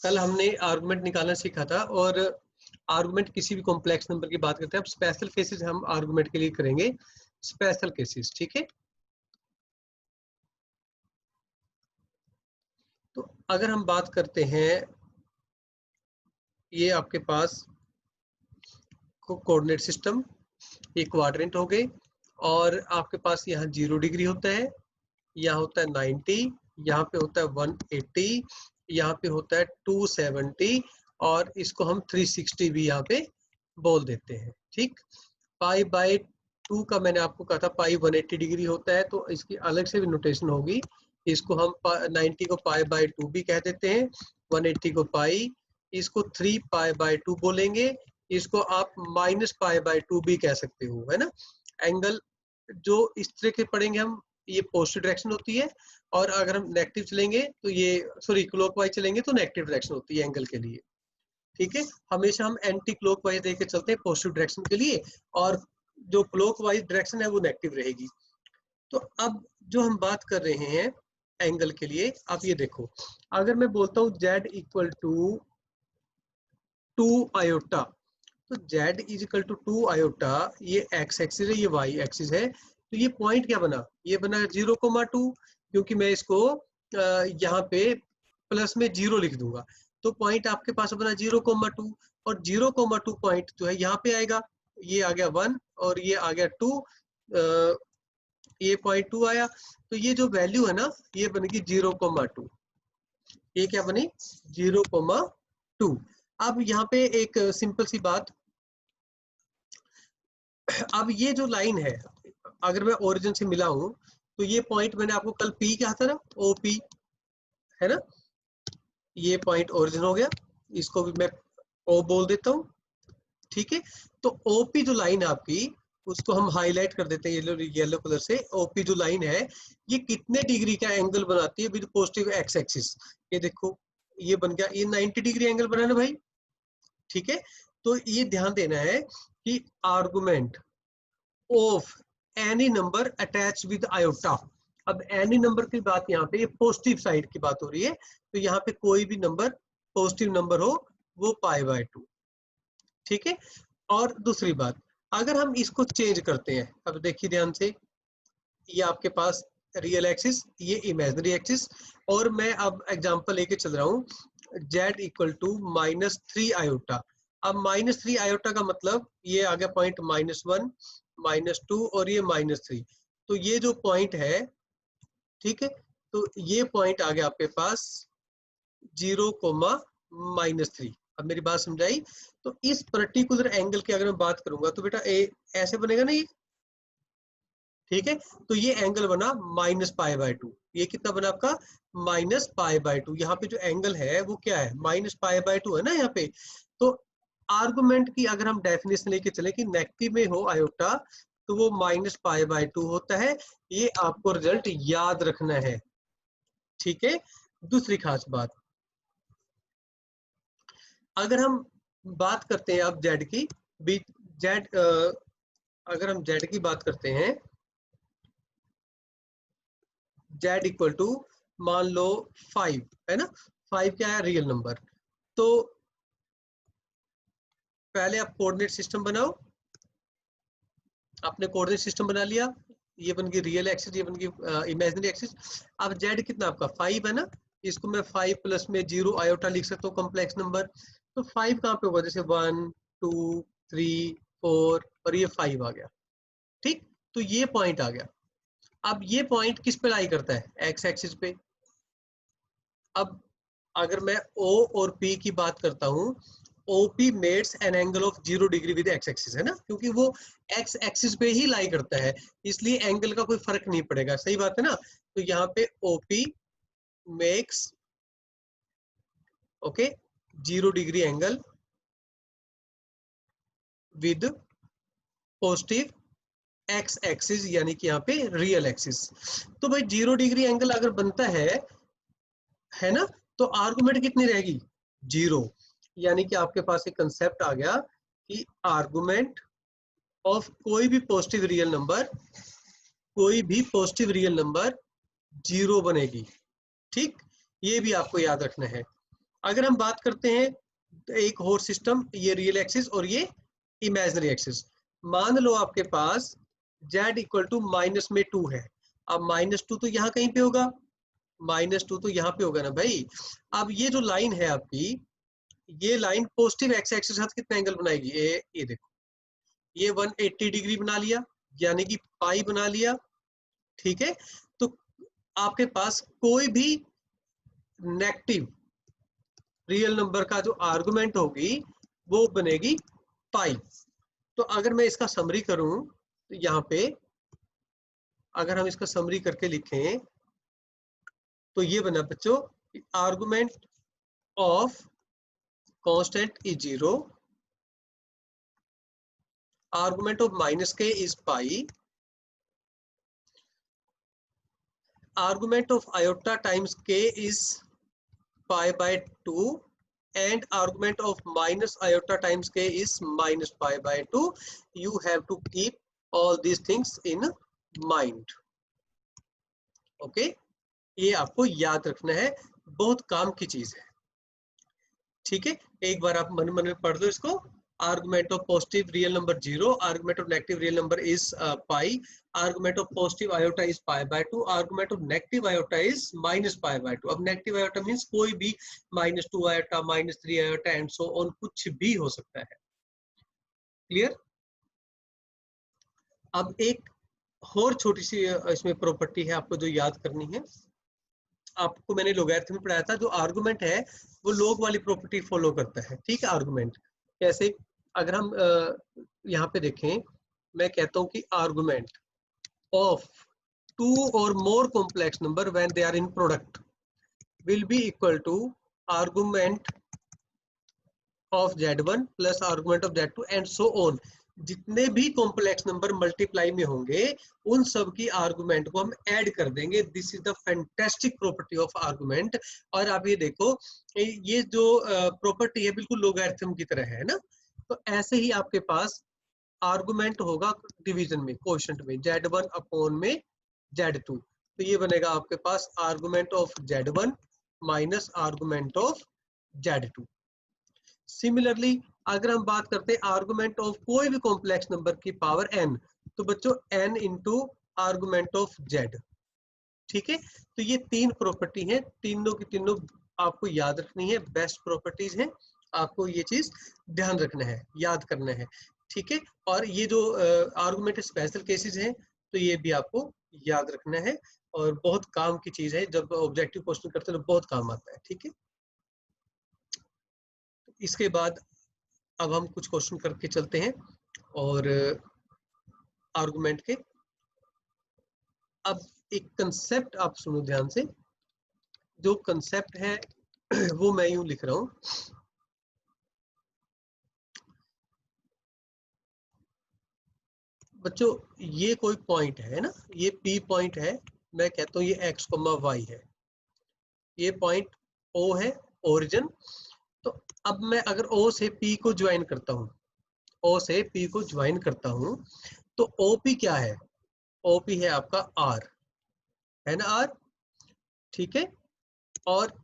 कल हमने आर्गुमेंट निकालना सीखा था और आर्गुमेंट किसी भी कॉम्प्लेक्स नंबर की बात करते हैं। अब स्पेशल केसेस हम आर्गुमेंट के लिए करेंगे, स्पेशल केसेस, ठीक है। तो अगर हम बात करते हैं, ये आपके पास कोऑर्डिनेट सिस्टम, ये क्वाड्रेंट हो गए और आपके पास यहाँ 0 डिग्री होता है, यहाँ होता है 90, यहाँ पे होता है 180, यहाँ पे होता है 270 और इसको हम 360 भी यहाँ पे बोल देते हैं, ठीक। पाई बाय 2 का मैंने आपको कहा था पाई 180 डिग्री होता है, तो इसकी अलग से भी नोटेशन होगी। इसको हम 90 को पाई बाय 2 भी कह देते हैं, 180 को पाई, इसको 3 पाई बाय 2 बोलेंगे, इसको आप माइनस पाई बाय 2 भी कह सकते हो, है ना। एंगल जो इस तरह के पढ़ेंगे हम, ये पॉजिटिव डायरेक्शन होती है, और अगर हम नेगेटिव चलेंगे तो ये सॉरी क्लॉकवाइज चलेंगे तो नेगेटिव डायरेक्शन होती है एंगल के लिए, ठीक है। हमेशा हम एंटी क्लॉकवाइज लेके चलते हैं पॉजिटिव डायरेक्शन के लिए, और जो क्लॉकवाइज डायरेक्शन है वो नेगेटिव रहेगी। तो अब जो हम बात कर रहे हैं एंगल के लिए, आप ये देखो, अगर मैं बोलता हूँ z इक्वल टू 2 आयोटा, तो z is equal to 2 iota, ये x एक्सिस है, ये y एक्सिस है, तो ये पॉइंट क्या बना, ये बना 0,2, क्योंकि मैं इसको यहाँ पे प्लस में 0 लिख दूंगा, तो पॉइंट आपके पास बना 0,2, और 0,2 पॉइंट जो है यहाँ पे आएगा, ये आ गया 1 और ये आ गया 2, ये पॉइंट 2 आया, तो ये जो वैल्यू है ना ये बनेगी 0,2, ये क्या बनी 0,2। अब यहाँ पे एक सिंपल सी बात, अब ये जो लाइन है अगर मैं ओरिजिन से मिला हूं, तो ये पॉइंट मैंने आपको कल पी कहा था ना, OP है ना, ये पॉइंट ओरिजिन हो गया, इसको भी मैं O बोल देता हूँ, ठीक है। तो OP जो लाइन है आपकी, उसको हम हाईलाइट कर देते हैं येलो कलर से। OP जो लाइन है ये कितने डिग्री का एंगल बनाती है विद पॉजिटिव x एक्सिस, ये देखो ये बन गया, ये 90 डिग्री एंगल बना ना भाई, ठीक है। तो ये ध्यान देना है कि argument of any number attach with iota, अब एनी नंबर की बात यहाँ पे, ये पॉजिटिव साइड की बात हो रही है, तो यहाँ पे कोई भी नंबर पॉजिटिव नंबर हो वो पाई बाय 2, ठीक है। और दूसरी बात, अगर हम इसको चेंज करते हैं, अब देखिए ध्यान से, ये आपके पास रियल एक्सिस, ये इमेजिनरी एक्सिस, और मैं अब एग्जांपल लेके चल रहा हूँ z इक्वल टू -3 आयोटा। अब -3 आयोटा का मतलब ये आ गया पॉइंट -1, -2 और ये -3, तो ये जो पॉइंट है, ठीक है, तो ये पॉइंट आ गया आपके पास 0,-3। अब मेरी बात समझाई, तो इस पर्टिकुलर एंगल की अगर मैं बात करूंगा तो बेटा ऐसे बनेगा ना ये, ठीक है। तो ये एंगल बना -π/2, ये कितना बना आपका -π/2। यहाँ पे जो एंगल है वो क्या है, -π/2 है ना यहाँ पे। तो आर्गुमेंट की अगर हम डेफिनेशन लेके चले कि नेगेटिव में हो आयोटा तो वो -π/2 होता है, ये आपको रिजल्ट याद रखना है, ठीक है। दूसरी खास बात, अगर हम बात करते हैं अब जेड की, जेड अगर हम जेड की बात करते हैं, z इक्वल टू मान लो 5 है ना, 5 क्या है रियल नंबर। तो पहले आप कोऑर्डिनेट सिस्टम बनाओ, आपने कोऑर्डिनेट सिस्टम बना लिया, ये बन गई रियल एक्सिस, ये बन गई इमेजिनरी एक्सिस। अब z कितना आपका 5 है ना, इसको मैं 5 प्लस में 0 आयोटा लिख सकता हूँ कॉम्प्लेक्स नंबर। तो 5 कहाँ पे होगा, जैसे 1 2 3 4 और ये 5 आ गया, ठीक। तो ये पॉइंट आ गया। अब ये पॉइंट किस पे लाई करता है, एक्स एक्सिस पे। अब अगर मैं O और P की बात करता हूँ, OP makes an angle of 0 degree with x axis, है ना, क्योंकि वो एक्स एक्सिस पे ही लाई करता है, इसलिए एंगल का कोई फर्क नहीं पड़ेगा, सही बात है ना। तो यहाँ पे OP makes okay 0 degree angle with positive x axis, यानी कि यहाँ पे रियल एक्सिस। तो भाई 0 डिग्री एंगल अगर बनता है ना, तो आर्गुमेंट कितनी रहेगी 0, यानी कि आपके पास एक कंसेप्ट आ गया कि आर्गुमेंट ऑफ कोई भी पॉजिटिव रियल नंबर, कोई भी पॉजिटिव रियल नंबर 0 बनेगी, ठीक। ये भी आपको याद रखना है। अगर हम बात करते हैं एक और सिस्टम, ये रियल एक्सिस और ये इमेजिनरी एक्सिस। मान लो आपके पास z इक्वल टू माइनस में 2 है। अब -2 तो यहाँ कहीं पे होगा, -2 तो यहाँ पे होगा ना भाई। अब ये जो लाइन है आपकी, ये लाइन पॉजिटिव एक्स एक्सिस के साथ कितना एंगल बनाएगी? ये देखो, ये 180 डिग्री बना लिया, यानी कि पाई बना लिया। ठीक है, तो आपके पास कोई भी नेगेटिव रियल नंबर का जो आर्गुमेंट होगी वो बनेगी पाई। तो अगर मैं इसका समरी करूं तो यहाँ पे अगर हम इसका समरी करके लिखें तो ये बना बच्चों, argument of constant is 0, argument of minus K is pi, argument of iota times k is pi by 2, and argument of minus iota times k is minus pi by 2. You have to keep all these things in mind. Okay, ये आपको याद रखना है, बहुत काम की चीज है। ठीक है, एक बार आप मन मन में पढ़ लो इसको। Argument of positive real number 0, argument of negative real number is pi, argument of positive iota is pi by 2, argument of negative iota is minus pi by 2। अब नेगेटिव आयोटा मींस कोई भी -2 iota, -3 iota and so on, कुछ भी हो सकता है। Clear? अब एक और छोटी सी इसमें प्रॉपर्टी है आपको जो याद करनी है। आपको मैंने लोगैरिथम में पढ़ाया था, जो आर्गुमेंट है वो लोग वाली प्रॉपर्टी फॉलो करता है। ठीक है, आर्गुमेंट कैसे? अगर हम यहाँ पे देखें, मैं कहता हूँ कि आर्गुमेंट ऑफ 2 और more complex number when they are in product will be equal to argument of z1 plus argument of z2 and so on. जितने भी कॉम्प्लेक्स नंबर मल्टीप्लाई में होंगे उन सब की आर्गुमेंट को हम ऐड कर देंगे। This is the fantastic property of argument. और आप ये देखो, ये जो प्रॉपर्टी है बिल्कुल लोगैरिथम की तरह है ना। तो ऐसे ही आपके पास आर्गुमेंट होगा डिवीजन में, कोएफिशिएंट में, z1 अपॉन में z2। तो ये बनेगा आपके पास argument of z1 minus argument of z2। Similarly अगर हम बात करते हैं आर्गुमेंट ऑफ कोई भी कॉम्प्लेक्स नंबर की पावर n, तो बच्चों n into argument of z। ठीक है, तो ये तीन प्रॉपर्टी हैं, तीनों की तीनों आपको याद रखनी है, बेस्ट प्रॉपर्टीज हैं। आपको ये चीज ध्यान रखना है, याद करना है। ठीक है, और ये जो आर्गुमेंट स्पेशल केसेस हैं तो ये भी आपको याद रखना है, और बहुत काम की चीज है, जब ऑब्जेक्टिव क्वेश्चन करते हैं तो बहुत काम आता है। ठीक है, इसके बाद अब हम कुछ क्वेश्चन करके चलते हैं और आर्गुमेंट के। अब एक कंसेप्ट आप सुनो ध्यान से, जो कंसेप्ट है वो मैं यूं लिख रहा हूं। बच्चों ये कोई पॉइंट है ना, ये P पॉइंट है, मैं कहता हूँ ये x, y है, ये पॉइंट O है, ओरिजिन। तो अब मैं अगर O से P को ज्वाइन करता हूँ, O से P को ज्वाइन करता हूँ, तो OP क्या है? OP है आपका R, है ना, R। ठीक है, और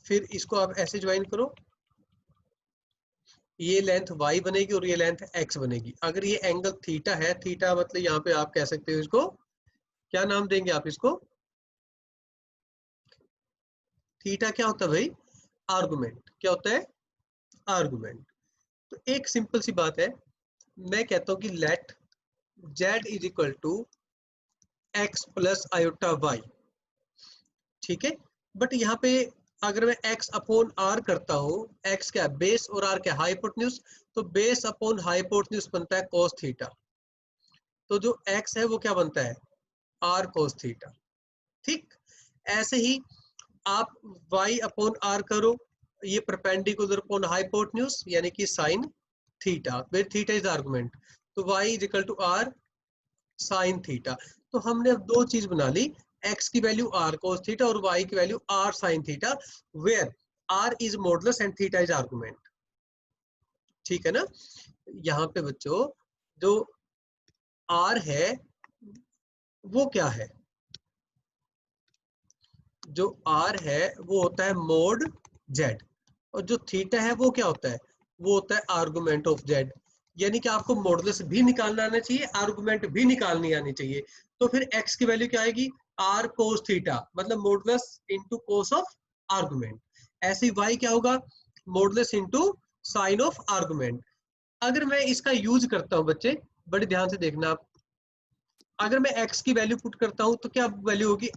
फिर इसको आप ऐसे ज्वाइन करो, ये लेंथ y बनेगी और ये लेंथ x बनेगी। अगर ये एंगल थीटा है, थीटा मतलब यहाँ पे आप कह सकते हो इसको, क्या नाम देंगे आप इसको? थीटा क्या होता है भाई? आर्गुमेंट। क्या होता है? आर्गुमेंट। तो एक सिंपल सी बात है, मैं कहता हूँ कि let z is equal to x plus iota y। ठीक है, बट यहाँ पे अगर मैं x अपॉन r करता हूँ, x क्या है? बेस, और r क्या है? हाइपोटेन्यूज। तो बेस अपॉन हाइपोटेन्यूज बनता है cos थीटा। तो जो x है वो क्या बनता है? r cos theta. ठीक, ऐसे ही आप y अपॉन r करो, ये परपेंडिकुलर अपॉन हाइपोटेन्यूज यानी कि sine theta, where theta is argument. तो y is equal to r sine theta. तो हमने अब दो चीज बना ली, x की वैल्यू r cos थीटा और y की value r sine theta, where r is modulus and theta is argument. ठीक है ना? यहाँ पे बच्चों जो r है वो क्या है? जो r है वो होता है मोड z। और जो थीटा है वो क्या होता है, वो होता है आर्गुमेंट ऑफ जेड। यानी कि आपको मॉडुलस भी निकालना आना चाहिए, आर्गुमेंट भी निकालनी आनी चाहिए। तो फिर x की वैल्यू क्या आएगी, r cos थीटा, मतलब modulus into cos of argument. ऐसे ही y क्या होगा, modulus into sine of argument. अगर मैं इसका यूज करता हूं बच्चे, बड़े ध्यान से देखना आप, अगर मैं x की वैल्यू पुट करता हूं तो क्या वैल्यू होगी,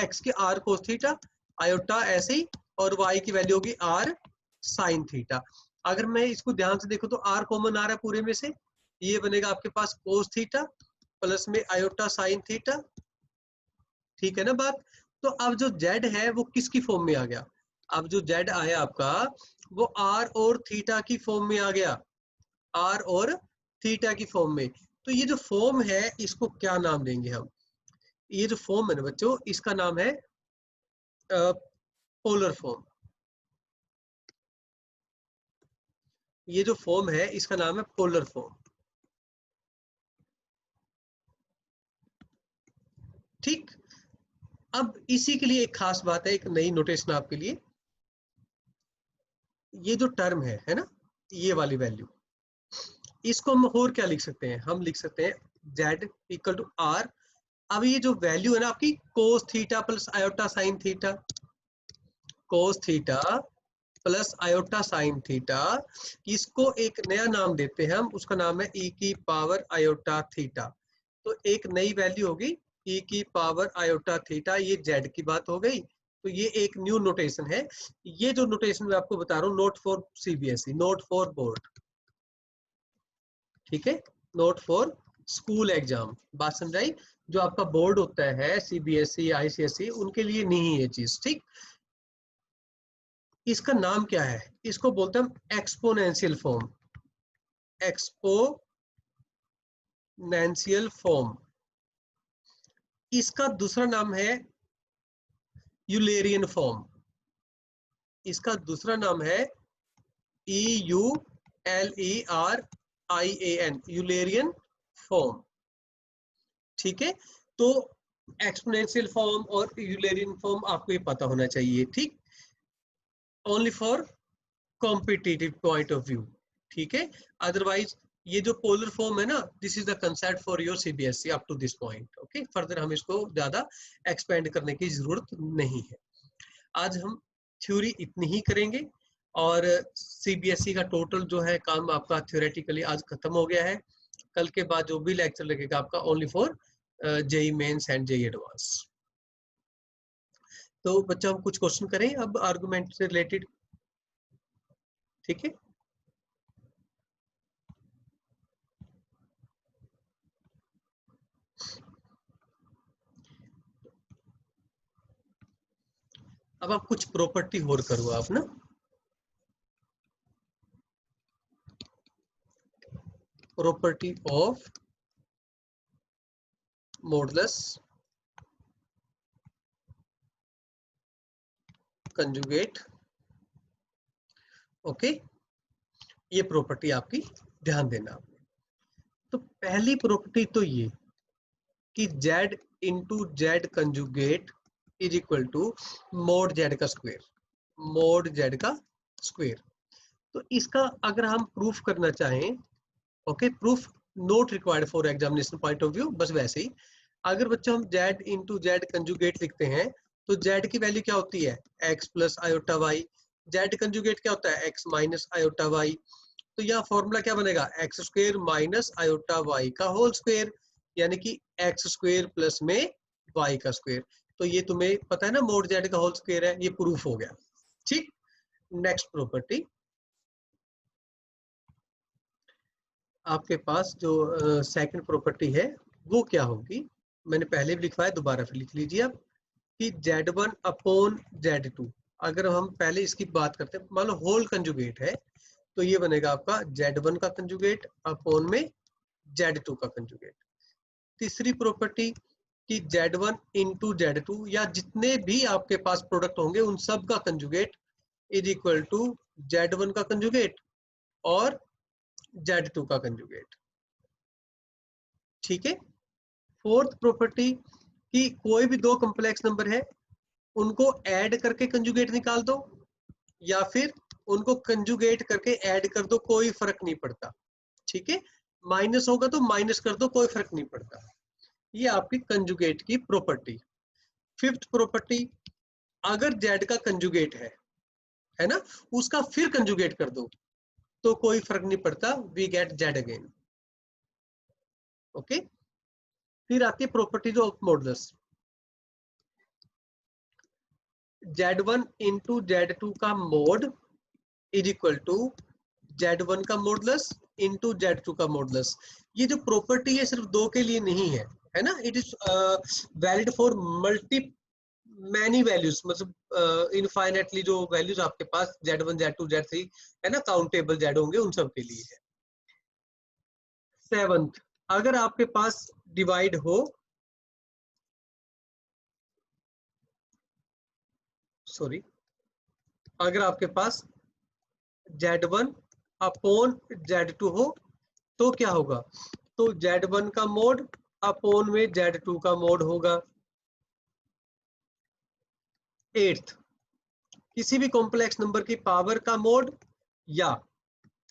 x की r cos थीटा आयोटा ऐसे ही, और y की वैल्यू होगी r sin थीटा। अगर मैं इसको ध्यान से देखूं तो r कॉमन आ रहा है पूरे में से, ये बनेगा आपके पास cos थीटा प्लस में आयोटा sin थीटा। ठीक है ना बात। तो अब जो z है वो किसकी फॉर्म में आ गया, अब जो z आया आपका वो r और थीटा की फॉर्म में आ गया, r और थीटा की फॉर्म में। तो ये जो फॉर्म है इसको क्या नाम देंगे हम, ये जो फॉर्म है ना बच्चों इसका नाम है पोलर फॉर्म। ये जो फॉर्म है इसका नाम है पोलर फॉर्म। ठीक, अब इसी के लिए एक खास बात है, एक नई नोटेशन आपके लिए, ये जो टर्म है ना, ये वाली वैल्यू, इसको हम और क्या लिख सकते हैं, हम लिख सकते हैं z इक्वल टू r। अब ये जो वैल्यू है ना आपकी cos theta plus iota sine theta, cos theta plus iota sine theta, इसको एक नया नाम देते हैं हम, उसका नाम है e की पावर आयोटा थीटा। तो एक नई वैल्यू होगी e की पावर आयोटा थीटा, ये z की बात हो गई। तो ये एक न्यू नोटेशन है। ये जो नोटेशन मैं आपको बता रहा हूँ, note for CBSE, note for board, ठीक है, नोट फॉर स्कूल एग्जाम। बात समझाई, जो आपका बोर्ड होता है सीबीएसई आईसीएसई उनके लिए नहीं है ये चीज। ठीक, इसका नाम क्या है, इसको बोलते हैं हम एक्सपोनेंशियल फॉर्म, एक्सपोनेंशियल फॉर्म। इसका दूसरा नाम है यूलेरियन फॉर्म, इसका दूसरा नाम है EULERIAN, यूलेरियन फॉर्म। ठीक है, तो एक्सपोनेंशियल फॉर्म और यूलेरियन फॉर्म आपको ये पता होना चाहिए। ठीक, only for competitive point of view. ठीक है, अदरवाइज ये जो पोलर फॉर्म है ना, this is the concept for your CBSE up to this point. Okay, further हम इसको ज्यादा एक्सपेंड करने की जरूरत नहीं है। आज हम थ्योरी इतनी ही करेंगे, और सीबीएसई का टोटल जो है काम आपका थ्योरेटिकली आज खत्म हो गया है। कल के बाद जो भी लेक्चर लगेगा आपका only for JEE mains and JEE advance. तो बच्चा हम कुछ क्वेश्चन करें अब आर्गुमेंट से रिलेटेड। ठीक है, अब आप कुछ प्रॉपर्टी और करो आप ना, property of modulus conjugate. Okay, ये प्रॉपर्टी आपकी ध्यान देना। तो पहली प्रॉपर्टी तो ये कि z into z conjugate is equal to mod z का स्क्वायर, मोड जेड का स्क्वायर। तो इसका अगर हम प्रूफ करना चाहें, ओके, proof not required for examination point of view, बस वैसे ही अगर बच्चों हम z इंटू जेड कंजुगेट लिखते हैं तो z की वैल्यू क्या होती है, x plus iota y, z conjugate क्या होता है, x माइनस आयोटा वाई। तो यहाँ फॉर्मूला क्या बनेगा, x square minus iota y का होल स्क्वेयर, यानी कि एक्स स्क्वेयर प्लस में वाई का स्क्वेयर। तो ये तुम्हें पता है ना, मोड जेड का होल स्क्वेयर है, ये प्रूफ हो गया। ठीक, नेक्स्ट प्रॉपर्टी आपके पास जो सेकंड प्रॉपर्टी है वो क्या होगी, मैंने पहले भी लिखवाया, दोबारा फिर लिख लीजिए आप, कि Z1 अपॉन Z2। अगर हम पहले इसकी बात करते हैं, मान लो होल कंजुगेट है, तो ये बनेगा आपका Z1 का कंजुगेट अपॉन में Z2 का कंजुगेट। तीसरी प्रॉपर्टी कि Z1 इंटू Z2, या जितने भी आपके पास प्रोडक्ट होंगे उन सब का conjugate is equal to Z1 का कंजुगेट और Z2 का कंजुगेट। ठीक है, फोर्थ प्रॉपर्टी कि कोई भी दो कॉम्प्लेक्स नंबर है उनको ऐड करके कंजुगेट निकाल दो, या फिर उनको कंजुगेट करके ऐड कर दो, कोई फर्क नहीं पड़ता, ठीक है। माइनस होगा तो माइनस कर दो, कोई फर्क नहीं पड़ता। ये आपकी कंजुगेट की प्रॉपर्टी। फिफ्थ प्रॉपर्टी, अगर जेड का कंजुगेट है ना, उसका फिर कंजुगेट कर दो तो कोई फर्क नहीं पड़ता, we get z again. Okay, फिर आती है properties of modulus. Z1 into Z2 का mode is equal to Z1 का मॉडुलस इंटू Z2 का मॉडुलस। ये जो प्रॉपर्टी है सिर्फ दो के लिए नहीं है ना, it is valid for multi many values, मतलब इनफाइनेटली जो वैल्यूज आपके पास Z1 Z2 Z3 है ना, काउंटेबल Z होंगे, उन सब के लिए है। सेवंथ, अगर आपके पास डिवाइड हो, सॉरी, अगर आपके पास Z1 अपॉन Z2 हो तो क्या होगा, तो Z1 का मोड अपॉन में Z2 का मोड होगा। एट्थ, किसी भी कॉम्प्लेक्स नंबर की पावर का मोड, या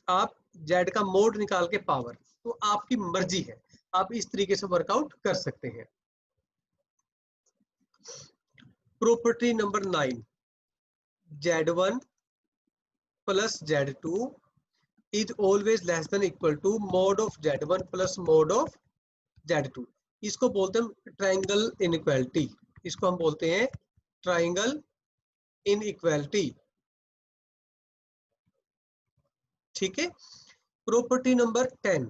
आप Z का मोड निकाल के पावर, तो आपकी मर्जी है, आप इस तरीके से वर्कआउट कर सकते हैं। Property number 9, Z1 plus Z2 is always less than equal to mod of Z1 plus mod of Z2। इसको बोलते हैं ट्रायंगल इनइक्वालिटी, इसको हम बोलते हैं ट्रायंगल इनइक्वालिटी, ठीक है। प्रॉपर्टी नंबर 10,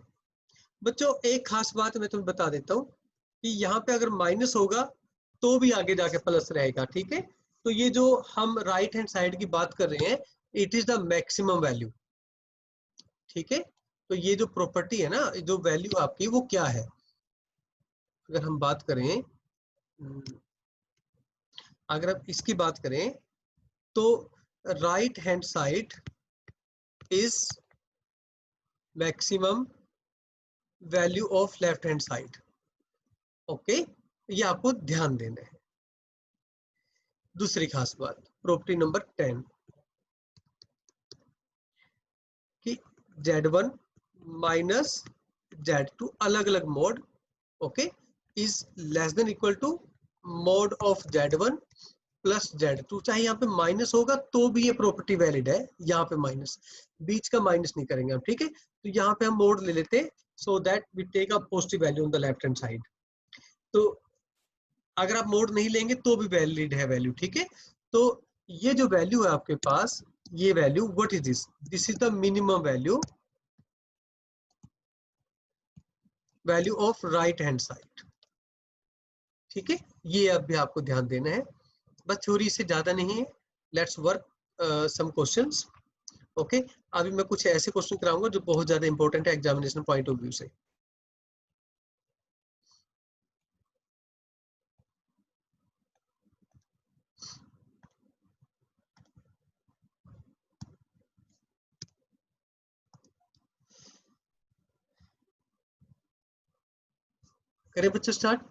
बच्चों एक खास बात मैं तुम्हें बता देता हूँ कि यहाँ पे अगर माइनस होगा तो भी आगे जाके प्लस रहेगा, ठीक है। तो ये जो हम राइट हैंड साइड की बात कर रहे हैं, it is the maximum value, ठीक है। तो ये जो प्रॉपर्टी है ना, जो वैल्यू आपकी वो क्या है, अगर हम बात करें, अगर आप इसकी बात करें तो right hand side is maximum value of left hand side. Okay, ये आपको ध्यान देना है। दूसरी खास बात, प्रॉपर्टी नंबर 10, कि Z1 माइनस Z2 अलग अलग mod, okay, is less than equal to mod of Z1 plus Z2। चाहे यहाँ पे माइनस होगा तो भी ये प्रॉपर्टी वैलिड है, यहाँ पे माइनस, बीच का माइनस नहीं करेंगे हम, ठीक है। तो यहाँ पे हम मोड ले लेते हैं, so that we take a positive value on the left hand side. तो अगर आप मोड नहीं लेंगे तो भी वैलिड है वैल्यू, ठीक है। तो ये जो वैल्यू है आपके पास, ये value what is this, this is the minimum value, value of right hand side, ठीक है। ये अभी आपको ध्यान देना है, बस थ्योरी से ज्यादा नहीं है। Let's work some questions. Okay, अभी मैं कुछ ऐसे क्वेश्चन कराऊंगा जो बहुत ज्यादा इंपॉर्टेंट है एग्जामिनेशन पॉइंट ऑफ व्यू से। करें बच्चों स्टार्ट।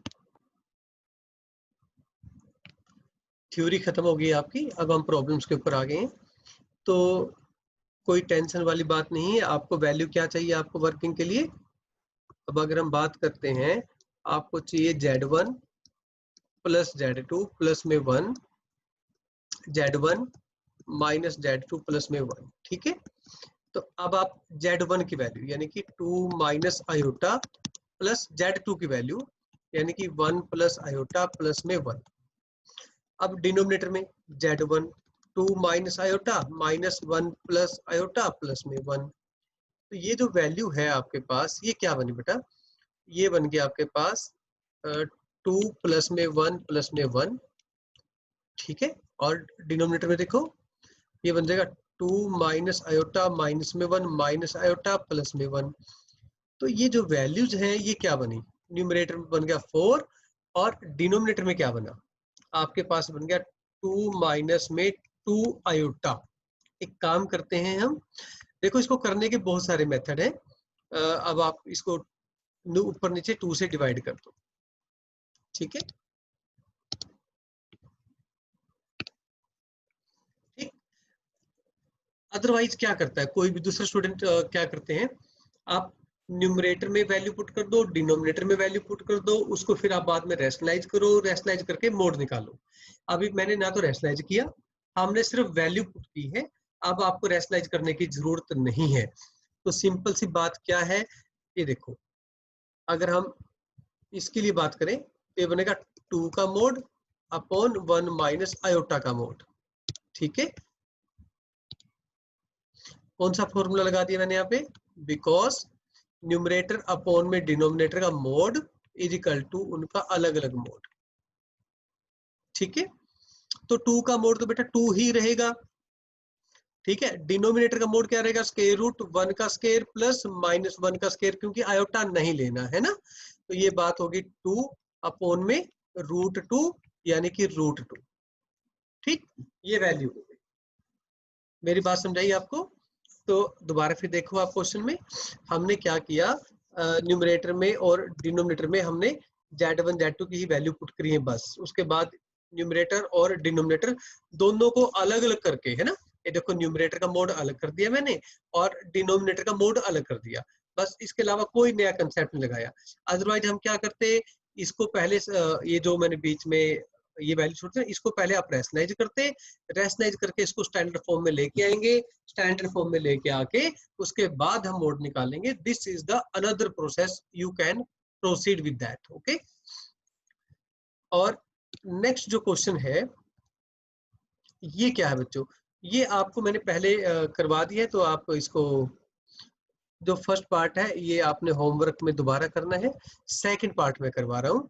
थ्योरी खत्म हो गई आपकी, अब हम प्रॉब्लम्स के ऊपर आ गए हैं। तो कोई टेंशन वाली बात नहीं है, आपको वैल्यू क्या चाहिए आपको वर्किंग के लिए। अब अगर हम बात करते हैं, आपको चाहिए Z1 प्लस Z2 प्लस में 1, Z1 माइनस Z2 प्लस में 1, ठीक है। तो अब आप Z1 की वैल्यू यानी कि 2 माइनस आयोटा प्लस Z2 की वैल्यू यानी कि 1 प्लस आयोटा प्लस में 1। अब डिनोमिनेटर में Z1 2 minus iota minus 1 plus iota plus में 1। तो ये जो वैल्यू है आपके पास, ये क्या बनी बेटा, ये बन गया आपके पास 2 प्लस में 1 प्लस में 1, ठीक है। और डिनोमिनेटर में देखो, ये बन जाएगा 2 माइनस आयोटा माइनस में 1 माइनस आयोटा प्लस में 1। तो ये जो वैल्यूज हैं ये क्या बनी, न्यूमरेटर में बन गया 4 और डिनोमिनेटर में क्या बना, आपके पास बन गया 2 माइनस में 2 आयोटा। एक काम करते हैं हम, देखो इसको करने के बहुत सारे मेथड हैं। अब आप इसको ऊपर नीचे 2 से डिवाइड कर दो, ठीक है। ठीक, अदरवाइज क्या करता है कोई भी दूसरा स्टूडेंट, क्या करते हैं, आप न्यूमरेटर में वैल्यू पुट कर दो, डिनोमिनेटर में वैल्यू पुट कर दो, उसको फिर आप बाद में रैशनलाइज करो, रैशनलाइज करके मोड निकालो। अभी मैंने ना तो रैशनलाइज किया, हमने सिर्फ वैल्यू पुट की है, अब आपको रैशनलाइज करने की जरूरत नहीं है। तो सिंपल सी बात क्या है, ये देखो, अगर हम इसके लिए बात करें तो ये बनेगा 2 का मोड अपॉन 1 माइनस आयोटा का मोड। ठीक है, कौन सा फॉर्मूला लगा दिया मैंने यहाँ पे, बिकॉज न्यूमरेटर अपॉन में डिनोमिनेटर का मोड इज इक्वल टू उनका अलग अलग मोड। ठीक है, तो 2 का मोड तो बेटा 2 ही रहेगा। ठीक है, डिनोमिनेटर का मोड क्या रहेगा, स्क्वायर रूट 1 का स्क्वायर प्लस माइनस 1 का स्क्वायर, क्योंकि आयोटा नहीं लेना है ना। तो ये बात होगी 2 अपॉन में रूट 2 यानी कि रूट 2। ठीक, ये वैल्यू हो गई। मेरी बात समझाई आपको? तो दोबारा फिर देखो आप क्वेश्चन में हमने क्या किया, न्यूमरेटर में और डिनोमिनेटर में हमने Z1 Z2 की ही वैल्यू पुट करी है बस। उसके बाद न्यूमरेटर और डिनोमिनेटर दोनों को अलग अलग करके, है ना, ये देखो न्यूमरेटर का मोड अलग कर दिया मैंने और डिनोमिनेटर का मोड अलग कर दिया, बस इसके अलावा कोई नया कंसेप्ट नहीं लगाया। अदरवाइज हम क्या करते, इसको पहले ये जो मैंने बीच में ये वैल्यू छोड़ते हैं, इसको पहले आप रैशनलाइज करते, रैशनलाइज करके इसको स्टैंडर्ड फॉर्म में लेके आएंगे, स्टैंडर्ड फॉर्म में लेके आके उसके बाद हम मोड निकालेंगे। This is the another process, you can proceed with that. Okay, और नेक्स्ट जो क्वेश्चन है ये क्या है बच्चों, ये आपको मैंने पहले करवा दिया है, तो आप इसको जो फर्स्ट पार्ट है ये आपने होमवर्क में दोबारा करना है, सेकंड पार्ट में करवा रहा हूँ।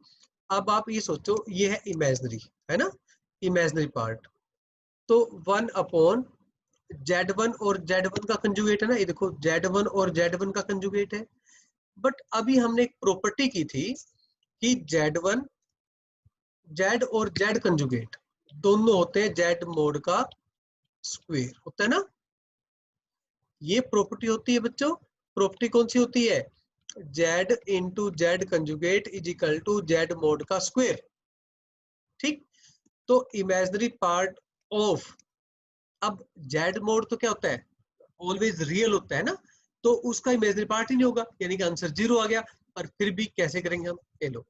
अब आप ये सोचो, ये है इमेजिनरी, है ना, इमेजिनरी पार्ट, तो 1 अपॉन Z1 और Z1 का कंजुगेट है ना, ये देखो Z1 और Z1 का कंजुगेट है। बट अभी हमने एक प्रॉपर्टी की थी कि Z1 Z और Z कंजुगेट दोनों होते हैं Z मोड का स्क्वायर, होता है ना, ये प्रॉपर्टी होती है बच्चों। प्रॉपर्टी कौन सी होती है, Z into Z conjugate is equal to Z mod का स्क्वायर। ठीक, तो इमेजिनरी पार्ट ऑफ, अब Z मोड तो क्या होता है, ऑलवेज रियल होता है ना, तो उसका इमेजिनरी पार्ट ही नहीं होगा, यानी कि आंसर 0 आ गया। पर फिर भी कैसे करेंगे हम, ये लो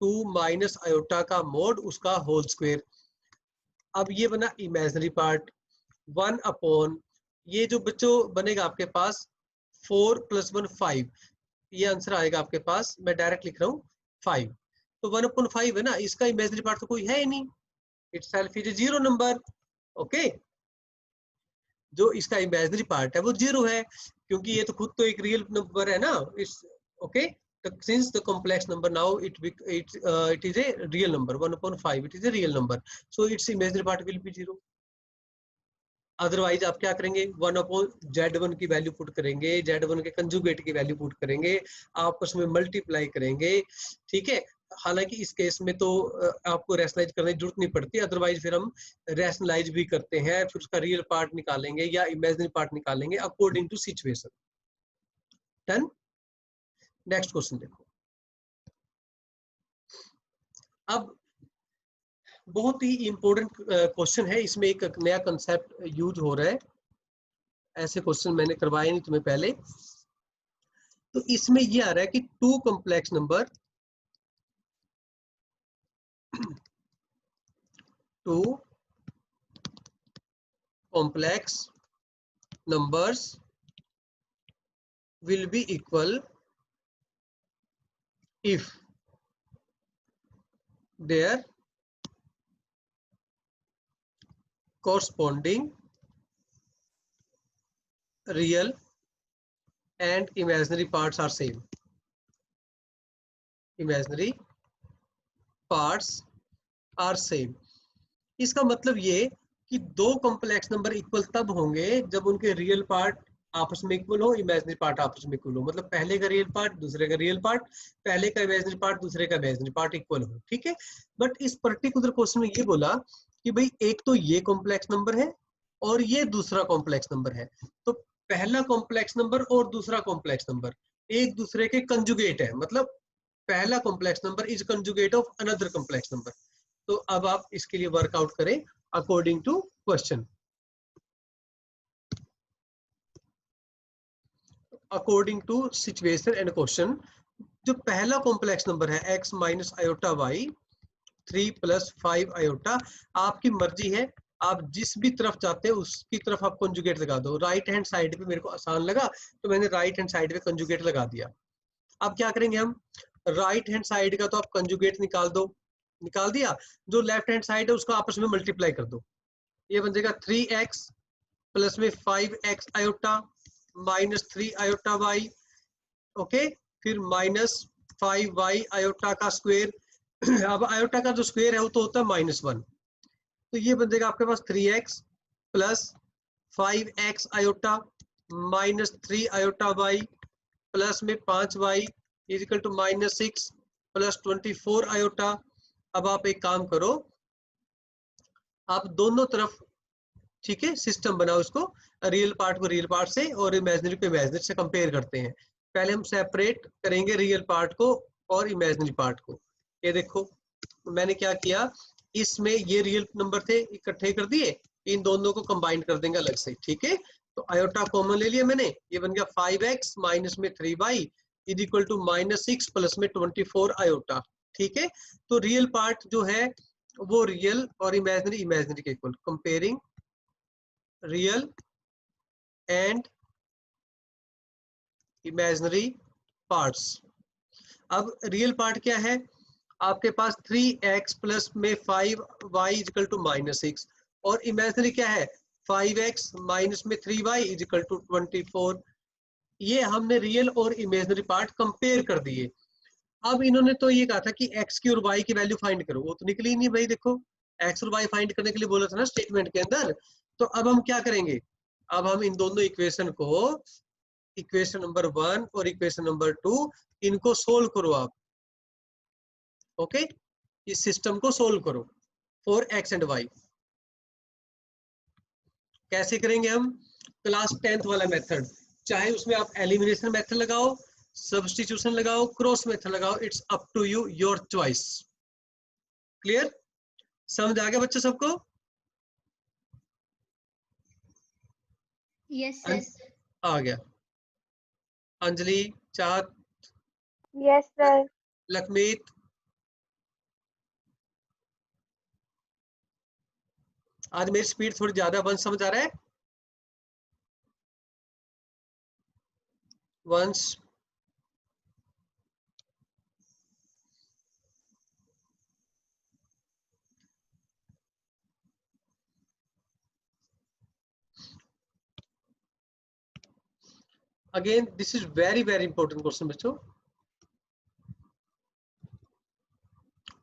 2 माइनस आयोटा का मोड उसका होल स्क्वायर। अब ये बना इमेजिनरी पार्ट 1 अपॉन, ये जो बच्चों बनेगा आपके पास 4 + 1 5, ये आंसर आएगा आपके पास, मैं डायरेक्ट लिख रहा हूँ 5। तो 1/5 है ना, इसका इमेजिनरी पार्ट तो कोई है ही नहीं, इटसेल्फ इज 0 नंबर। ओके, जो इसका इमेजिनरी पार्ट है वो 0 है, क्योंकि ये तो खुद तो एक रियल नंबर है ना। इस okay, since the complex number now it is a real number, 1/5 it is a real number, so its imaginary part will be 0। Otherwise आप क्या करेंगे, 1/Z1 की वैल्यू पुट करेंगे, Z1 के कंजुगेट की वैल्यू पुट करेंगे, आपस में मल्टीप्लाई करेंगे। ठीक है, हालांकि इस केस में तो आपको रैशनलाइज करने की जरूरत नहीं पड़ती, अदरवाइज फिर हम रैशनलाइज भी करते हैं, फिर उसका रियल पार्ट निकालेंगे या इमेजिनरी पार्ट निकालेंगे according to situation. Done, next question देखो। अब बहुत ही इंपॉर्टेंट क्वेश्चन है, इसमें एक नया कंसेप्ट यूज हो रहा है, ऐसे क्वेश्चन मैंने करवाए नहीं तुम्हें पहले। तो इसमें ये आ रहा है कि 2 complex number 2 complex numbers will be equal if their corresponding real and imaginary parts are same। imaginary parts are same, इसका मतलब ये कि 2 कॉम्प्लेक्स नंबर इक्वल तब होंगे जब उनके रियल पार्ट आपस में इक्वल हो, इमेजिनरी पार्ट आपस में इक्वल हो, मतलब पहले का रियल पार्ट दूसरे का रियल पार्ट, पहले का इमेजिनरी पार्ट दूसरे का इमेजिनरी पार्ट इक्वल हो। ठीक है, बट इस पर्टिकुलर क्वेश्चन में ये बोला कि भाई एक तो ये कॉम्प्लेक्स नंबर है और ये दूसरा कॉम्प्लेक्स नंबर है, तो पहला कॉम्प्लेक्स नंबर और दूसरा कॉम्प्लेक्स नंबर एक दूसरे के कंजुगेट है, मतलब पहला complex number is conjugate of another complex number. तो अब आप इसके लिए वर्कआउट करें according to question. According to situation and question. जो पहला कॉम्प्लेक्स नंबर है x minus iota y 3 plus 5 iota, आपकी मर्जी है, आप जिस भी तरफ चाहते हैं उसकी तरफ आप कंजुगेट लगा दो। राइट हैंड साइड पे मेरे को आसान लगा तो मैंने राइट हैंड साइड पे कंजुगेट लगा दिया। अब क्या करेंगे हम, राइट हैंड साइड का तो आप कंजुगेट निकाल दो, निकाल दिया, जो लेफ्ट हैंड साइड है उसको आपस में मल्टीप्लाई कर दो। ये बन जाएगा 3x प्लस में 5x iota minus 3 iota y, okay, फिर माइनस 5y आयोटा का स्क्वायर। अब आयोटा का जो स्क्वायर है वो तो होता है -1, तो ये बन जाएगा आपके पास 3x plus 5x iota minus 3 iota y plus में 5y is equal to -6 plus 24 iota. अब आप एक काम करो, आप दोनों तरफ, ठीक है, सिस्टम बनाओ इसको, रियल पार्ट को रियल पार्ट से और इमेजिनरी को इमेजिनरी से कंपेयर करते हैं। पहले हम सेपरेट करेंगे रियल पार्ट को और इमेजिनरी पार्ट को। ये देखो मैंने क्या किया, इसमें ये रियल नंबर थे इकट्ठे कर दिए, इन दोनों को कंबाइन कर देंगे अलग से, ठीक है। तो आयोटा कॉमन ले लिया मैंने, ये बन गया 5x माइनस में 3y is equal to -6 plus में 24 आयोटा, ठीक है। तो रियल पार्ट जो है वो रियल और इमेजिनरी इमेजिनरी के equal, comparing real and imaginary parts. अब रियल पार्ट क्या है, आपके पास 3x प्लस में 5y इजिकल टू -6, और इमेजिनरी क्या है 5x माइनस में 3y इजिकल टू 24। ये हमने रियल और इमेजिनरी पार्ट कंपेयर कर दिए। अब इन्होंने तो ये कहा था कि x की और y की वैल्यू फाइंड करो, वो तो निकली ही नहीं भाई, देखो x और y फाइंड करने के लिए बोला था ना स्टेटमेंट के अंदर। तो अब हम क्या करेंगे, अब हम इन दोनों इक्वेशन को, इक्वेशन नंबर 1 और इक्वेशन नंबर 2, इनको सोल्व करो आप, ओके। इस सिस्टम को सोल्व करो फॉर x एंड y। कैसे करेंगे हम, क्लास 10th वाला मेथड, चाहे उसमें आप एलिमिनेशन मेथड लगाओ, सब्स्टिट्यूशन लगाओ, क्रॉस मेथड लगाओ, it's up to you, your choice. Clear, समझ आ गया बच्चे सबको? Yes sir. आ गया। अंजलि, चाहत, यस सर। लखमीत, आज मेरी स्पीड थोड़ी ज्यादा, वंश समझ आ रहा है? Vansh, again this is very very important question बच्चों,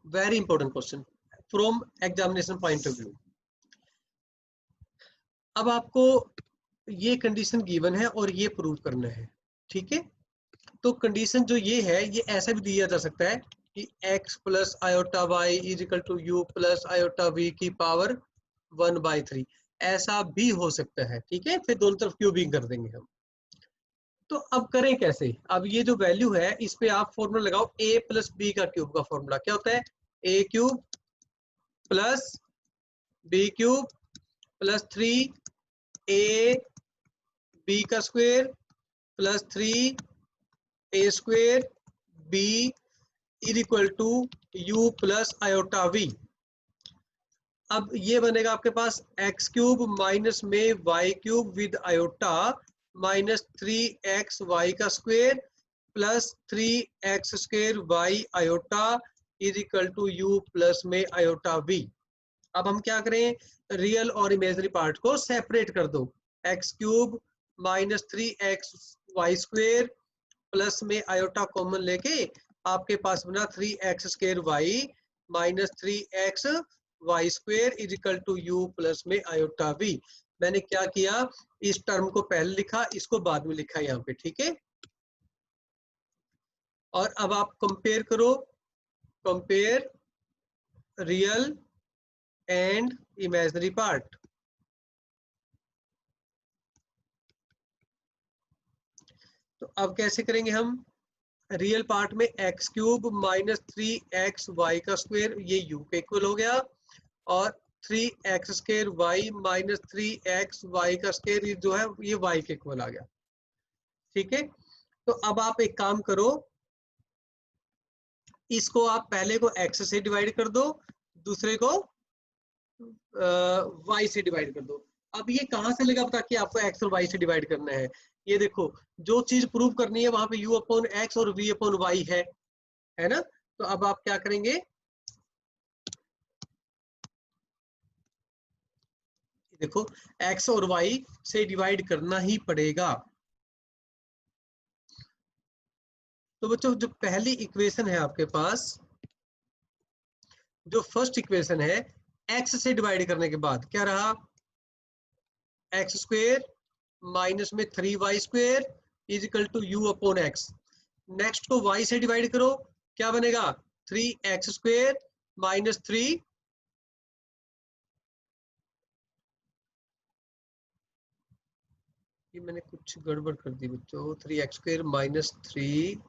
very important question from examination point of view. अब आपको ये कंडीशन गिवन है और ये प्रूव करना है, ठीक है। तो कंडीशन जो ये है, ये ऐसा भी दिया जा सकता है कि x plus iota y is equal to u plus iota v की पावर 1/3, ऐसा भी हो सकता है, ठीक है। फिर दोनों तरफ क्यूबिंग कर देंगे हम। तो अब करें कैसे, अब ये जो वैल्यू है इस पे आप फॉर्मूला लगाओ, a प्लस बी का क्यूब का फॉर्मूला क्या होता है, a cube plus B cube plus 3a B का square plus 3a square b is equal to u plus iota v। अब ये बनेगा आपके पास x क्यूब माइनस में y cube with iota minus 3x y का square plus 3x square y iota is equal to u plus में iota v। अब हम क्या करें, रियल और इमेजिनरी पार्ट को सेपरेट कर दो, x cube minus 3x y square plus में आयोटा कॉमन लेके आपके पास बना 3x square y minus 3x y square is equal to u plus में आयोटा v। मैंने क्या किया, इस टर्म को पहले लिखा, इसको बाद में लिखा यहाँ पे, ठीक है। और अब आप कंपेयर करो, compare real and imaginary part. तो अब कैसे करेंगे हम, रियल पार्ट में x cube minus 3x y का स्क्वायर, ये u के इक्वल हो गया, और 3x square y minus 3x y का स्क्वायर जो है ये y के इक्वल आ गया। ठीक है, तो अब आप एक काम करो, इसको आप पहले को x से डिवाइड कर दो, दूसरे को y से डिवाइड कर दो। अब ये कहां से लगा पता कि आपको x और y से डिवाइड करना है? ये देखो, जो चीज प्रूव करनी है वहां पे u अपॉन x और v अपॉन y है ना? तो अब आप क्या करेंगे, देखो x और y से डिवाइड करना ही पड़ेगा। तो बच्चों जो पहली इक्वेशन है आपके पास, जो फर्स्ट इक्वेशन है, x से डिवाइड करने के बाद क्या रहा, एक्स स्क्वेयर माइनस में 3y square is equal to u upon x. Next को y से डिवाइड करो, क्या बनेगा, 3x स्क्वेयर माइनस 3, ये मैंने कुछ गड़बड़ कर दी बच्चों, 3x स्क्वेयर माइनस 3,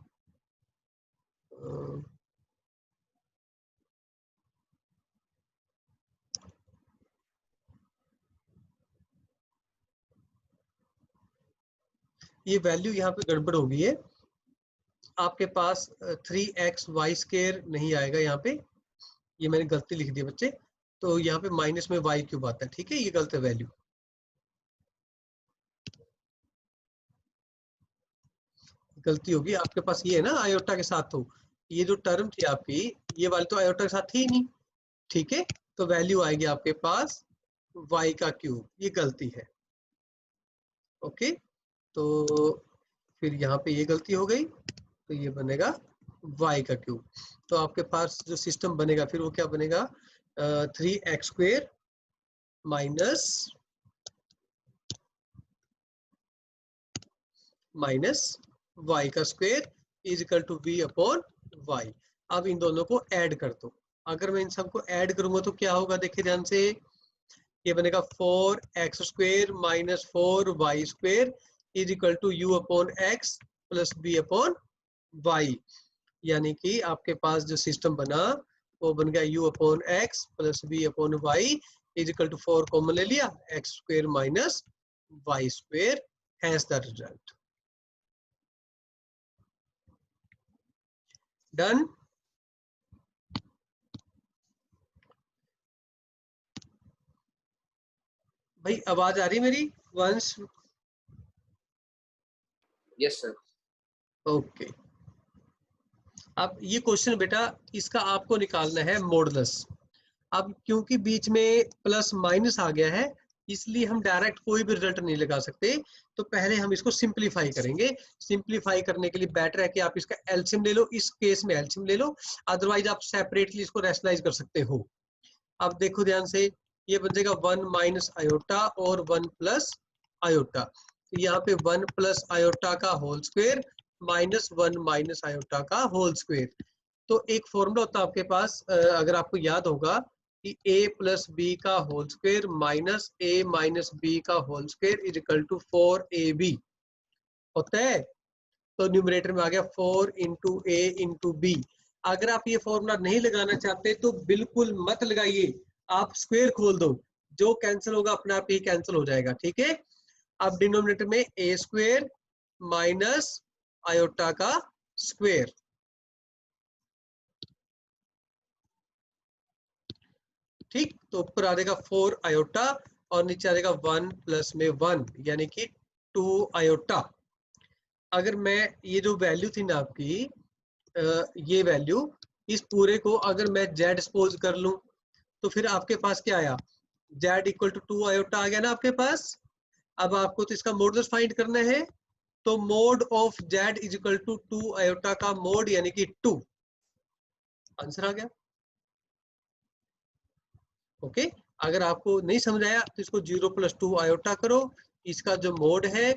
ये वैल्यू यहाँ पे गड़बड़ हो गई है, आपके पास 3xy स्क्वेयर नहीं आएगा यहाँ पे, ये मैंने गलती लिख दी बच्चे, तो यहाँ पे माइनस में y क्यूब आता है, ठीक है, ये गलत है वैल्यू, गलती होगी आपके पास, ये है ना आयोटा के साथ, तो ये जो टर्म थी आपकी, ये वाली तो आयोटा के साथ थी ही नहीं, ठीक है, तो वैल्यू आएगी आपके पास y का क्यूब, ये गलती है, ओके, तो फिर यहाँ पे ये गलती हो गई, तो ये बनेगा y का क्यूब। तो आपके पास जो सिस्टम बनेगा फिर वो क्या बनेगा, 3x स्क्वेयर माइनस y का square is equal to v upon y। अब इन दोनों को ऐड कर दो, अगर मैं इन सबको ऐड करूंगा तो क्या होगा, देखिए ध्यान से, ये बनेगा 4x square minus 4y square is equal to u upon x plus b upon y। यानी कि आपके पास जो सिस्टम बना वो बन गया u upon x plus b upon y is equal to 4 common ले लिया, x square minus y square has the result. Done. भाई आवाज आ रही मेरी वंश? Yes sir. ओके, अब ये क्वेश्चन बेटा इसका आपको निकालना है मॉडुलस। अब क्योंकि बीच में प्लस माइनस आ गया है इसलिए हम डायरेक्ट कोई भी रिजल्ट नहीं लगा सकते, तो पहले हम इसको सिंपलीफाई करेंगे। सिंपलीफाई करने के लिए बेटर है कि आप इसका एलसीएम ले लो, इस केस में एलसीएम ले लो, अदरवाइज आप सेपरेटली इसको रैशनलाइज कर सकते हो। अब देखो ध्यान से, ये बन जाएगा 1 माइनस आयोटा और 1 प्लस आयोटा, तो यहाँ पे 1 प्लस आयोटा का whole square minus 1 minus iota का होल स्क्वायर। तो एक फॉर्मूला होता है आपके पास, अगर आपको याद होगा कि a प्लस बी का whole square minus a minus B का whole square is equal to 4ab होता है। तो न्यूमरेटर में आ गया 4 इंटू ए इंटू बी। अगर आप ये फॉर्मूला नहीं लगाना चाहते तो बिल्कुल मत लगाइए, आप स्क्वायर खोल दो, जो कैंसिल होगा अपने आप ही कैंसिल हो जाएगा, ठीक है। अब डिनोमिनेटर में ए स्क्वायर माइनस आयोटा का स्क्वायर, ठीक, तो ऊपर आ जाएगा 4 आयोटा और नीचे आ जाएगा 1 प्लस में 1 यानी कि 2 आयोटा। अगर मैं ये जो वैल्यू थी ना आपकी, ये वैल्यू, इस पूरे को अगर मैं z सपोज कर लूं तो फिर आपके पास क्या आया, z इक्वल टू 2 आयोटा आ गया ना आपके पास। अब आपको तो इसका मॉडुलस फाइंड करना है, तो mod of z is equal to 2 iota का मोड यानी कि 2, आंसर आ गया। ओके, अगर आपको नहीं समझ आया तो इसको 0 प्लस 2 आयोटा करो, इसका जो मोड है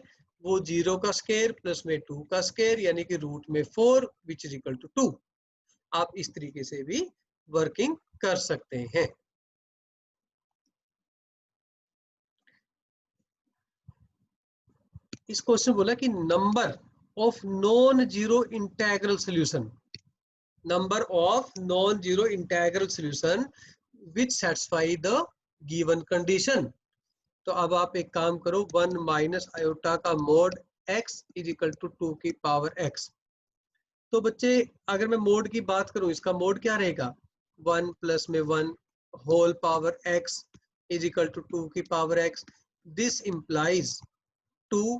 वो 0 का स्क्वायर प्लस में 2 का स्क्वायर यानी कि रूट में 4 विच इज इक्वल टू 2। आप इस तरीके से भी वर्किंग कर सकते हैं। इस क्वेश्चन बोला कि number of non zero integral solution, number of non zero integral solution which satisfy the given condition. तो अब आप एक काम करो, 1 माइनस आयोटा का mod x is equal to 2 की पावर x। तो बच्चे अगर मैं मोड की बात करूं, इसका मोड क्या रहेगा, 1 प्लस में 1 whole power x is equal to 2 की पावर x। दिस इंप्लाइज 2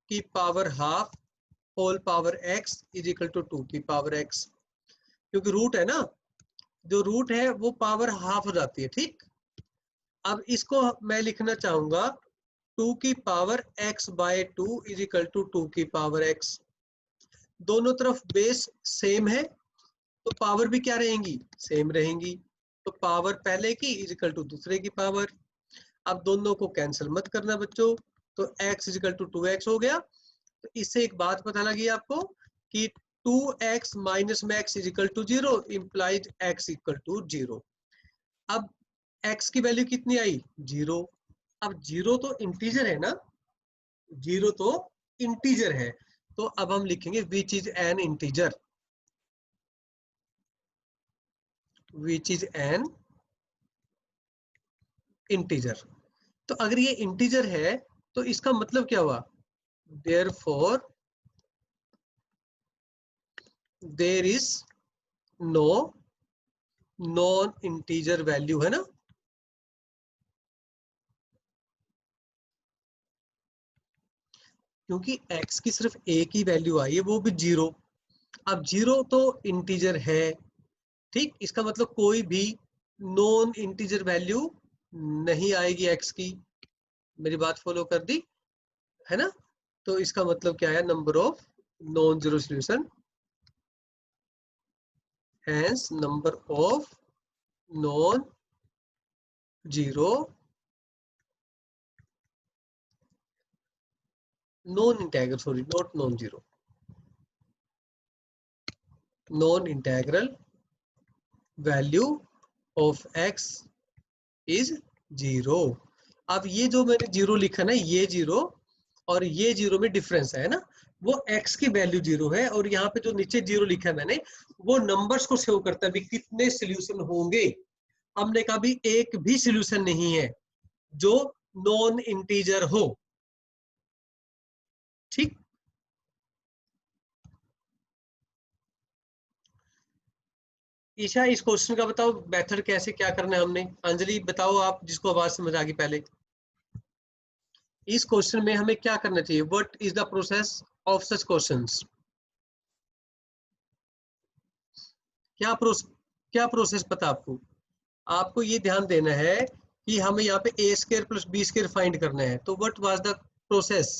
की power half whole power x is equal to 2 की पावर x। क्योंकि रूट है ना, जो रूट है वो पावर हाफ हो जाती है, ठीक। अब इसको मैं लिखना चाहूंगा 2 की power x by 2 is equal to 2 की पावर x। दोनों तरफ बेस सेम है तो पावर भी क्या रहेंगी, सेम रहेंगी। तो पावर पहले की इज इक्वल टू दूसरे की पावर। अब दोनों को कैंसिल मत करना बच्चों, तो x is equal to 2x हो गया। तो इससे एक बात पता लगी आपको कि 2x माइनस में x is equal to 0 implies x equal to 0। अब x की वैल्यू कितनी आई, 0। अब 0 तो इंटीजर है ना, 0 तो इंटीजर है, तो अब हम लिखेंगे which is an integer, which is an integer. तो अगर ये इंटीजर है तो इसका मतलब क्या हुआ, therefore there is no non integer value, है ना। क्योंकि x की सिर्फ एक ही वैल्यू आई है, वो भी 0। अब 0 तो इंटीजर है, ठीक। इसका मतलब कोई भी नॉन इंटीजर वैल्यू नहीं आएगी x की। मेरी बात फॉलो कर दी, है ना। तो इसका मतलब क्या है, number of non zero solution, hence number of non zero non integral, sorry not non zero, non integral value of x is 0। अब ये जो मैंने 0 लिखा ना, ये 0 और ये 0 में डिफरेंस है ना, वो x की वैल्यू 0 है, और यहाँ पे जो नीचे 0 लिखा है मैंने, वो नंबर्स को शो करता है भी कितने सोल्यूशन होंगे। हमने कहा भी एक भी सोल्यूशन नहीं है जो नॉन इंटीजर हो, ठीक। ईशा इस क्वेश्चन का बताओ मेथड कैसे क्या करना है हमने, अंजलि बताओ आप जिसको आवाज समझ आ गई पहले। इस क्वेश्चन में हमें क्या करना चाहिए, what is the process of such questions. क्या प्रोसेस पता आपको, आपको ये ध्यान देना है कि हमें यहाँ पे A square plus B square find करना है। तो what was the process,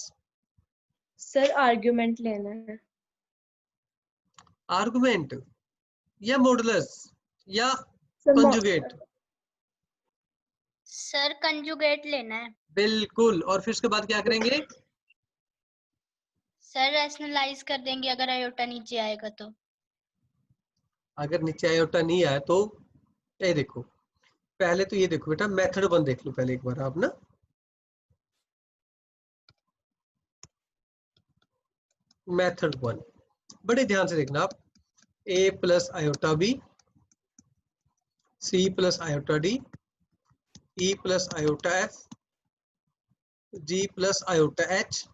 sir argument लेना है। आर्गुमेंट या मॉडुलस या सर कंजुगेट, सर कंजुगेट लेना है। बिल्कुल। और फिर उसके बाद क्या करेंगे, सर रैशनलाइज कर देंगे अगर आयोटा नीचे आएगा तो। अगर नीचे आयोटा नहीं आया तो ये देखो, पहले तो ये देखो बेटा मेथड 1 देख लो पहले एक बार आप ना, मेथड 1 बड़े ध्यान से देखना आप, a plus iota b, c plus iota d, e plus iota f, g plus iota H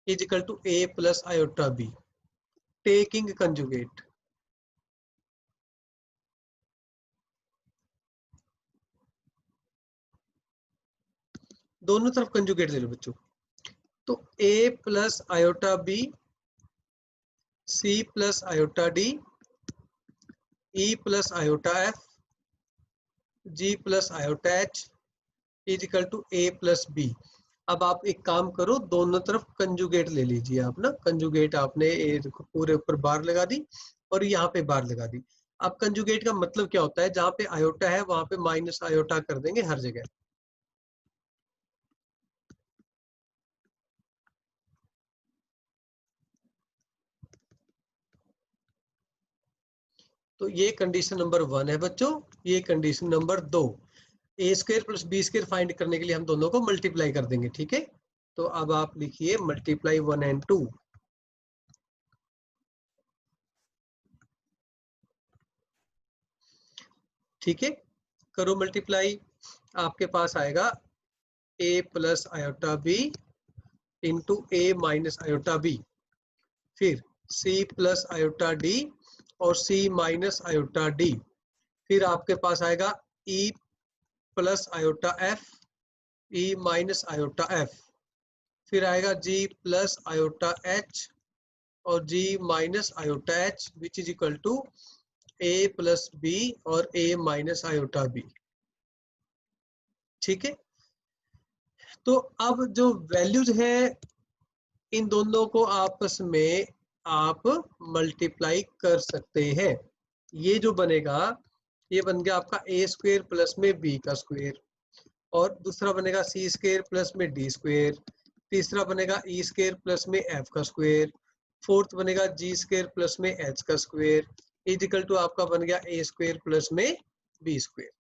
is equal to a plus iota b, taking conjugate. दोनों तरफ कंजुगेट ले लो बच्चों। तो a plus iota b, c plus iota d, e plus iota f, g plus iota H is equal to a plus b. अब आप एक काम करो, दोनों तरफ कंजुगेट ले लीजिए आप ना, कंजुगेट आपने पूरे ऊपर बार लगा दी और यहाँ पे बार लगा दी। अब कंजुगेट का मतलब क्या होता है, जहाँ पे आयोटा है वहां पे माइनस आयोटा कर देंगे हर जगह। तो ये कंडीशन नंबर 1 है बच्चों। ये condition number 2, A square plus B square find करने के लिए हम दोनों को मल्टीप्लाई कर देंगे, ठीक है। तो अब आप लिखिए मल्टीप्लाई 1 एंड 2, ठीक है। करो मल्टीप्लाई, आपके पास आएगा a plus iota b into a minus iota b, फिर सी प्लस आयोटा डी और सी माइनस आयोटा डी, फिर आपके पास आएगा E plus iota F, E minus iota F, फिर आएगा जी प्लस आयोटा एच और G minus iota H which is equal to A plus B और ए माइनस आयोटा बी। ठीक है, तो अब जो वैल्यूज है इन दोनों को आपस में आप मल्टीप्लाई कर सकते हैं। ये जो बनेगा ये बन गया आपका ए स्क्वेयर प्लस में बी का स्क्वेयर, और दूसरा बनेगा सी स्क्वेयर प्लस में डी स्क्वेयर, तीसरा बनेगा ई स्क्वेयर प्लस में एफ का स्क्वेयर, फोर्थ बनेगा जी स्क्वेयर प्लस में एच का स्क्वेयर इज इक्वल टू आपका बन गया ए स्क्वेयर प्लस में बी स्क्वेयर।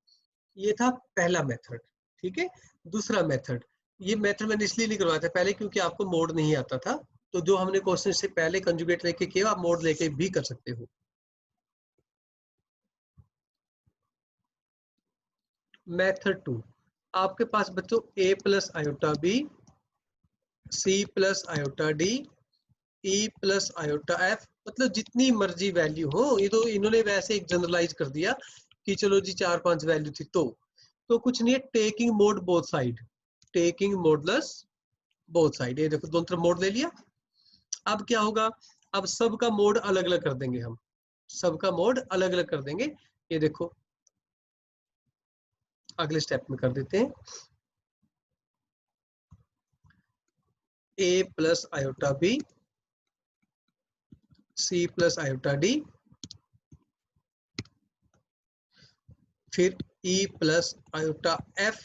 ये था पहला मेथड। ठीक है, दूसरा मेथड, ये मेथड मैंने इसलिए नहीं करवाया था पहले क्योंकि आपको मोड नहीं आता था, तो जो हमने क्वेश्चन से पहले कंजुगेट लेके किया आप मोड लेके भी कर सकते हो। मेथड 2, आपके पास बच्चों a plus iota B, C plus iota d, e plus iota f, मतलब जितनी मर्जी वैल्यू हो, ये तो इन्होंने वैसे एक जनरलाइज कर दिया कि चलो जी 4-5 वैल्यू थी तो कुछ नहीं है, taking mode both side, taking modulus both side, ये देखो दोनों तरफ मोड ले लिया। अब क्या होगा, अब सबका मोड अलग अलग कर देंगे हम, सबका मोड अलग अलग कर देंगे। ये देखो अगले स्टेप में कर देते हैं, A plus iota B, C plus iota D, फिर E plus iota F,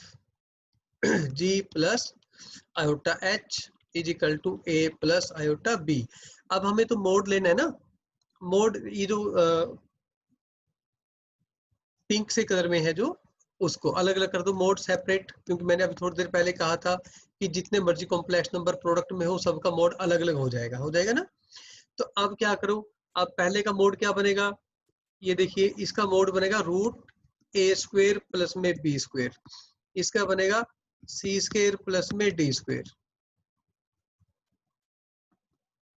G plus iota H is equal to A plus iota B. अब हमें तो मोड लेना है ना, मोड ये जो पिंक से कलर में है जो, उसको अलग अलग कर दो, मोड सेपरेट, क्योंकि मैंने अभी थोड़ी देर पहले कहा था कि जितने मर्जी कॉम्प्लेक्स नंबर प्रोडक्ट में हो सबका मोड अलग अलग हो जाएगा ना। तो अब क्या करो, अब पहले का मोड क्या बनेगा, ये देखिए इसका मोड बनेगा रूट ए स्क्वेयर प्लस में बी स्क्वेयर, इसका बनेगा सी स्क्वेयर प्लस में डी स्क्वेयर,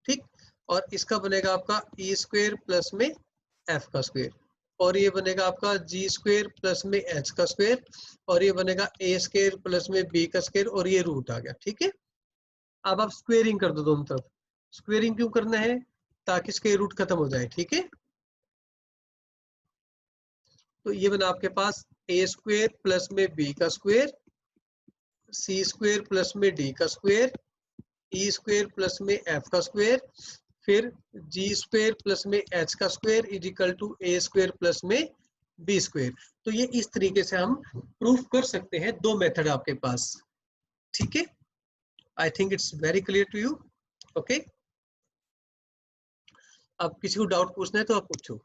ठीक, और इसका बनेगा आपका ई स्क्वेयर प्लस में एफ का स्क्वेयर, और ये बनेगा आपका जी स्क्वेयर प्लस में एच का स्क्वेयर, और ये बनेगा ए स्क्वेयर प्लस में बी का स्क्वेयर, और ये रूट आ गया। ठीक है, अब आप स्क्वेयरिंग कर दो दोनों तरफ। स्क्वेयरिंग क्यों करना है, ताकि स्क्वायर रूट खत्म हो जाए। ठीक है, तो ये बना आपके पास ए स्क्वेयर प्लस में बी का स्क्वेयर, सी स्क्वेयर प्लस में डी का स्क्वेयर, ई स्क्वेयर प्लस में एफ का स्क्वेयर, फिर जी स्क्वेयर प्लस में एच का square is equal to a square plus में बी स्क्वेयर। तो ये इस तरीके से हम प्रूफ कर सकते हैं, दो मेथड आपके पास। ठीक है, I think it's very clear to you. Okay, अब किसी को डाउट पूछना है तो आप पूछो।